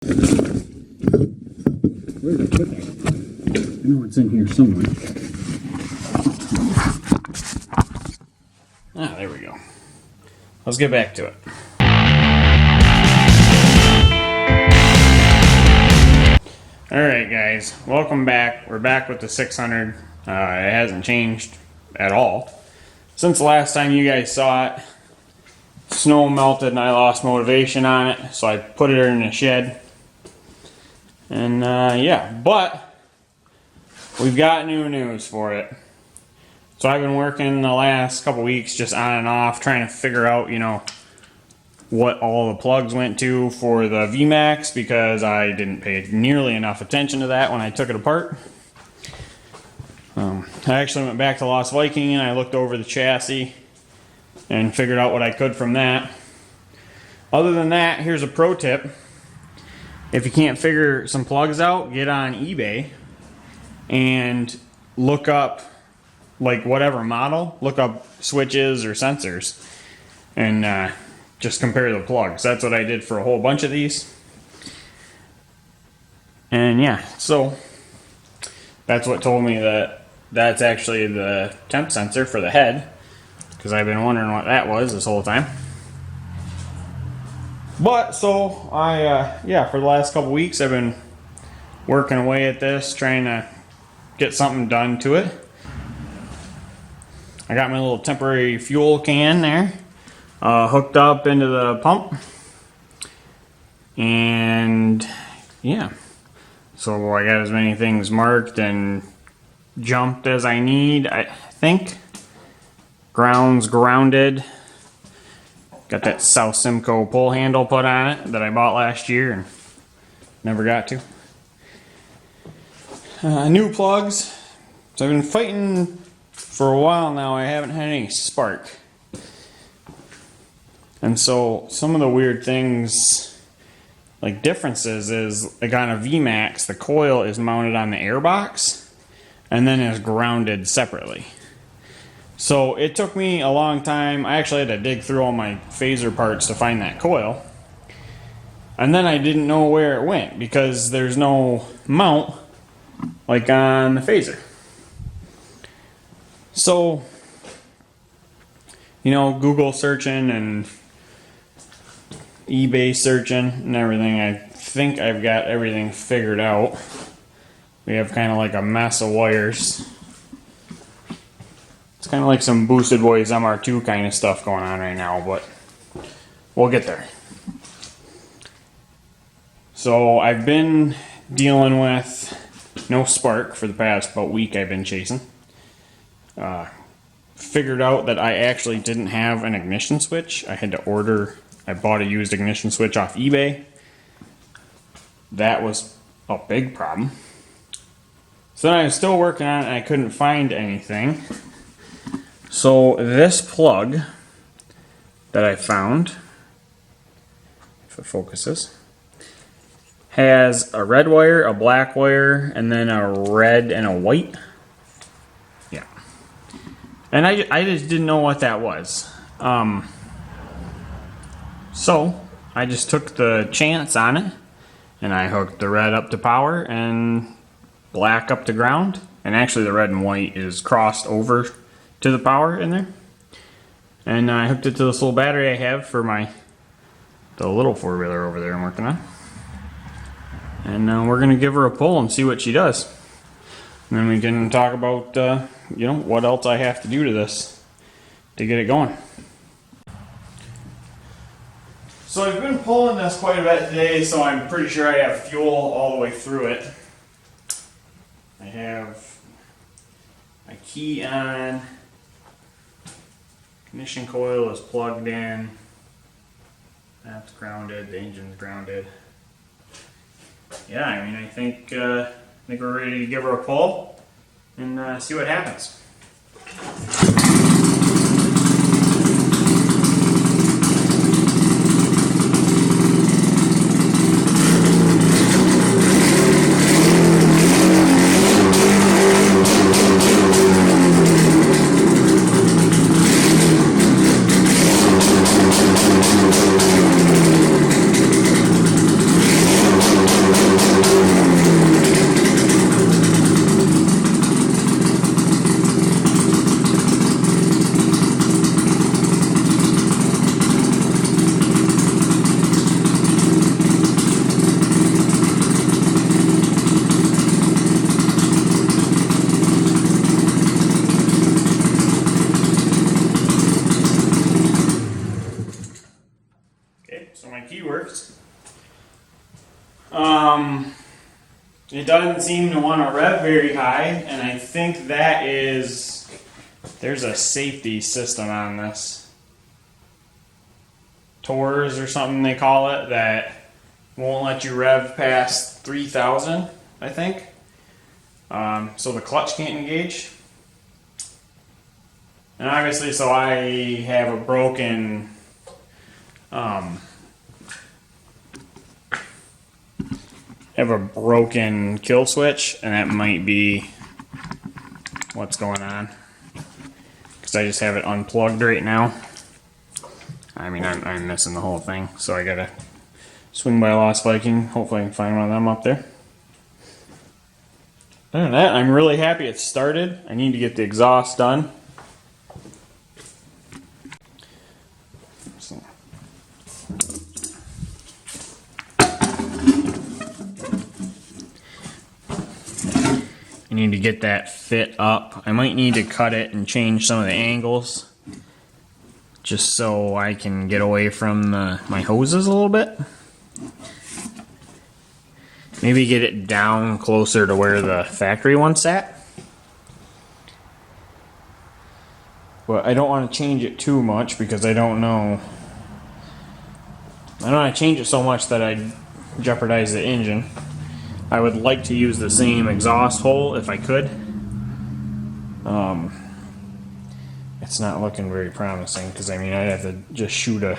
Where did I put that? I know it's in here somewhere. Ah, there we go. Let's get back to it. Alright guys, welcome back. We're back with the 600. It hasn't changed at all. Since the last time you guys saw it, snow melted and I lost motivation on it, so I put it in the shed. And yeah, but we've got new news for it. So I've been working the last couple weeks just on and off trying to figure out, you know, what all the plugs went to for the vmax, because I didn't pay nearly enough attention to that when I took it apart. I actually went back to Lost Viking and I looked over the chassis and figured out what I could from that. Other than that, here's a pro tip. If you can't figure some plugs out, get on eBay and look up, like, whatever model, look up switches or sensors and just compare the plugs. That's what I did for a whole bunch of these. And yeah, so that's what told me that that's actually the temp sensor for the head, because I've been wondering what that was this whole time. But so yeah, for the last couple weeks I've been working away at this, trying to get something done to it. I got my little temporary fuel can there hooked up into the pump, and yeah, so I got as many things marked and jumped as I need. I think ground's grounded. Got that South Simcoe pull handle put on it that I bought last year and never got to. New plugs. So I've been fighting for a while now. I haven't had any spark. And so some of the weird things, like differences, is like on a vmax, the coil is mounted on the airbox and then is grounded separately. So it took me a long time. I actually had to dig through all my phaser parts to find that coil. And then I didn't know where it went because there's no mount like on the phaser. So, you know, Google searching and eBay searching and everything, I think I've got everything figured out. We have kind of like a mess of wires. It's kind of like some Boosted Boys MR2 kind of stuff going on right now, but we'll get there. So I've been dealing with no spark for the past about week. I've been chasing. Figured out that I actually didn't have an ignition switch. I had to order. I bought a used ignition switch off eBay. That was a big problem. So then I was still working on it and I couldn't find anything. So this plug that I found, if it focuses, has a red wire, a black wire, and then a red and a white. Yeah. And I just didn't know what that was. So I just took the chance on it and I hooked the red up to power and black up to ground. And actually the red and white is crossed over to the power in there. And I hooked it to this little battery I have for the little four-wheeler over there I'm working on. And we're going to give her a pull and see what she does. And then we can talk about, you know, what else I have to do to this to get it going. So I've been pulling this quite a bit today, so I'm pretty sure I have fuel all the way through it. I have my key on. Ignition coil is plugged in. That's grounded. The engine's grounded. Yeah, I mean, I think we're ready to give her a pull and see what happens. It doesn't seem to want to rev very high, and I think that is, there's a safety system on this. TORS or something they call it, that won't let you rev past 3,000, I think. So the clutch can't engage. And obviously, so I have a broken kill switch, and that might be what's going on, because I just have it unplugged right now. I mean, I'm missing the whole thing, so I gotta swing by Lost Viking. Hopefully I can find one of them up there. Other than that, I'm really happy it started. I need to get the exhaust done. So. I need to get that fit up. I might need to cut it and change some of the angles, just so I can get away from my hoses a little bit. Maybe get it down closer to where the factory one sat. But I don't want to change it too much, because I don't know. I don't want to change it so much that I jeopardize the engine. I would like to use the same exhaust hole if I could. It's not looking very promising, because I mean, I'd have to just shoot a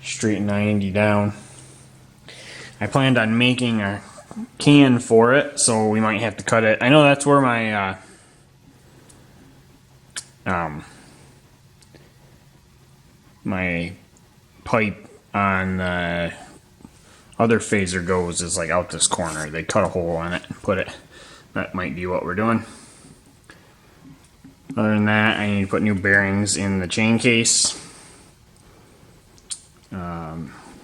straight 90 down. I planned on making a can for it, so we might have to cut it. I know that's where my my pipe on the other phaser goes, is like out this corner. They cut a hole in it and put it. That might be what we're doing. Other than that, I need to put new bearings in the chain case.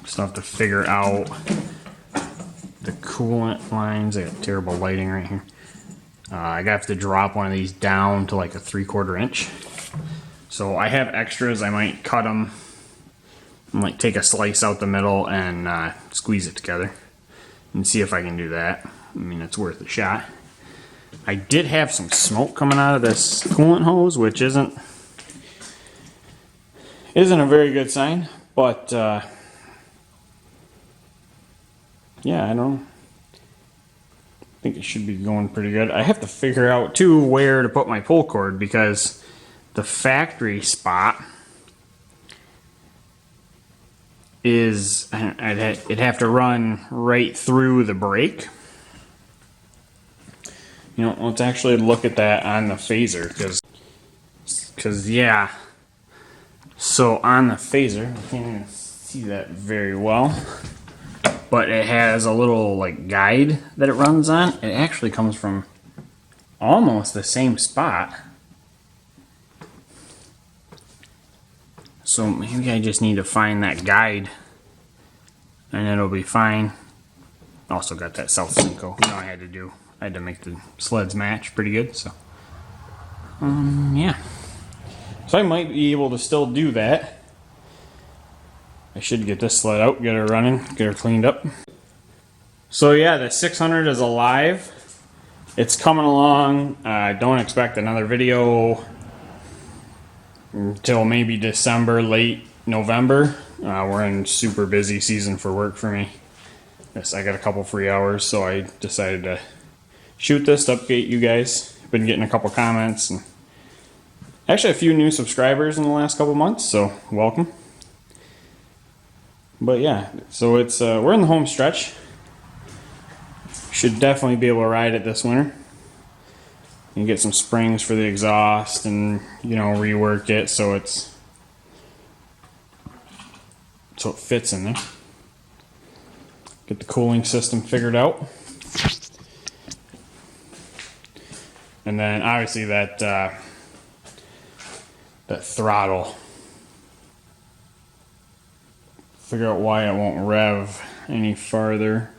Still have to figure out the coolant lines. I got terrible lighting right here. I have to drop one of these down to like a 3/4 inch. So I have extras. I might cut them. I might take a slice out the middle and squeeze it together and see if I can do that. I mean, it's worth a shot. I did have some smoke coming out of this coolant hose, which isn't a very good sign, but yeah, I don't think it should be going pretty good. I have to figure out too where to put my pull cord, because the factory spot is, it'd have to run right through the brake. You know, let's actually look at that on the phaser, because yeah. So on the phaser, I can't even see that very well, but it has a little like guide that it runs on. It actually comes from almost the same spot. So maybe I just need to find that guide, and it'll be fine. Also got that South Synco. You know, I had to make the sleds match pretty good, so yeah. So I might be able to still do that. I should get this sled out, get her running, get her cleaned up. So yeah, the 600 is alive. It's coming along. Don't expect another video until maybe December, late November. We're in super busy season for work for me. Yes, I got a couple free hours, so I decided to shoot this to update you guys. Been getting a couple comments, and actually a few new subscribers in the last couple months, so welcome. But yeah, so it's we're in the home stretch. Should definitely be able to ride it this winter. And get some springs for the exhaust, and you know, rework it so it fits in there. Get the cooling system figured out. And then obviously that throttle. Figure out why it won't rev any farther.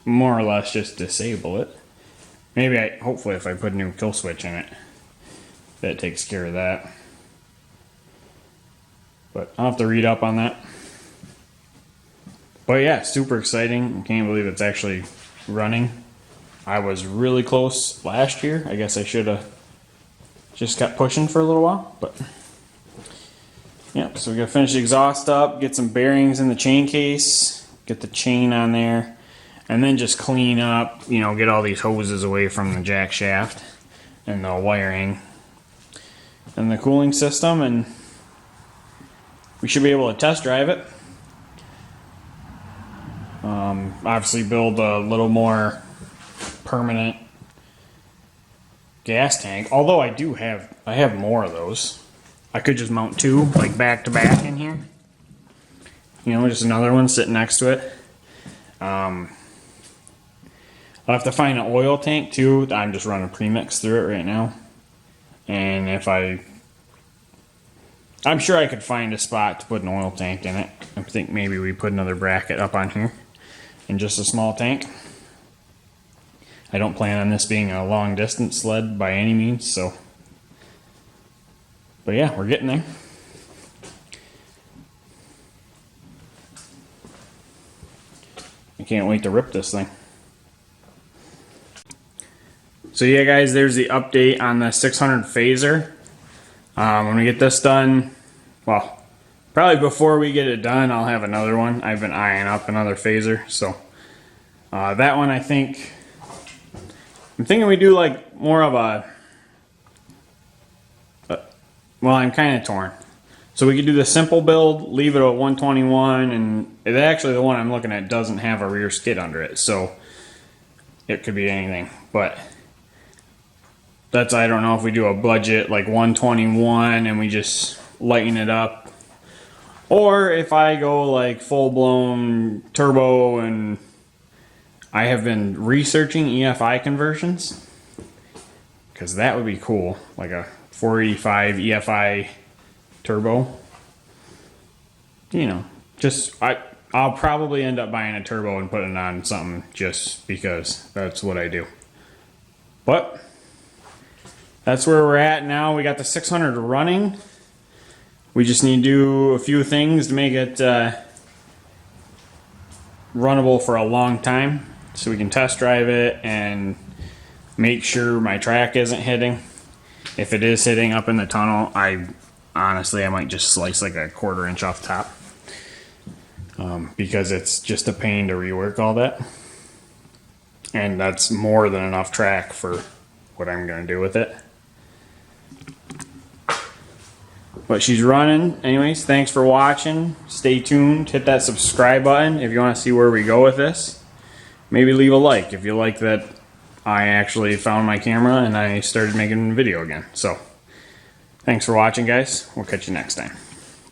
More or less just disable it. Maybe hopefully if I put a new kill switch in it, that takes care of that. But I'll have to read up on that. But yeah, super exciting. I can't believe it's actually running. I was really close last year. I guess I should have just kept pushing for a little while, but yeah, so we gotta finish the exhaust up, get some bearings in the chain case, get the chain on there, and then just clean up, you know, get all these hoses away from the jack shaft and the wiring and the cooling system, and we should be able to test drive it. Obviously build a little more permanent gas tank, although I have more of those. I could just mount two, like back to back in here. You know, just another one sitting next to it. I'll have to find an oil tank too. I'm just running premix through it right now. And I'm sure I could find a spot to put an oil tank in it. I think maybe we put another bracket up on here and just a small tank. I don't plan on this being a long distance sled by any means, so. But yeah, we're getting there. I can't wait to rip this thing. So yeah guys, there's the update on the 600 Phazer. When we get this done, well, probably before we get it done, I'll have another one. I've been eyeing up another Phazer, so that one I'm thinking we do like more of a, well, I'm kind of torn. So we could do the simple build, leave it at 121, and actually the one I'm looking at doesn't have a rear skid under it, so it could be anything. But that's, I don't know if we do a budget like 121 and we just lighten it up, or if I go like full-blown turbo. And I have been researching EFI conversions, because that would be cool, like a 485 EFI turbo. You know, just I'll probably end up buying a turbo and putting it on something just because that's what I do. But that's where we're at now. We got the 600 running. We just need to do a few things to make it runnable for a long time, so we can test drive it and make sure my track isn't hitting. If it is hitting up in the tunnel, I might just slice like a 1/4 inch off top, because it's just a pain to rework all that, and that's more than enough track for what I'm going to do with it. But she's running. Anyways, thanks for watching. Stay tuned. Hit that subscribe button if you want to see where we go with this. Maybe leave a like if you like that I actually found my camera and I started making video again. So, thanks for watching, guys. We'll catch you next time.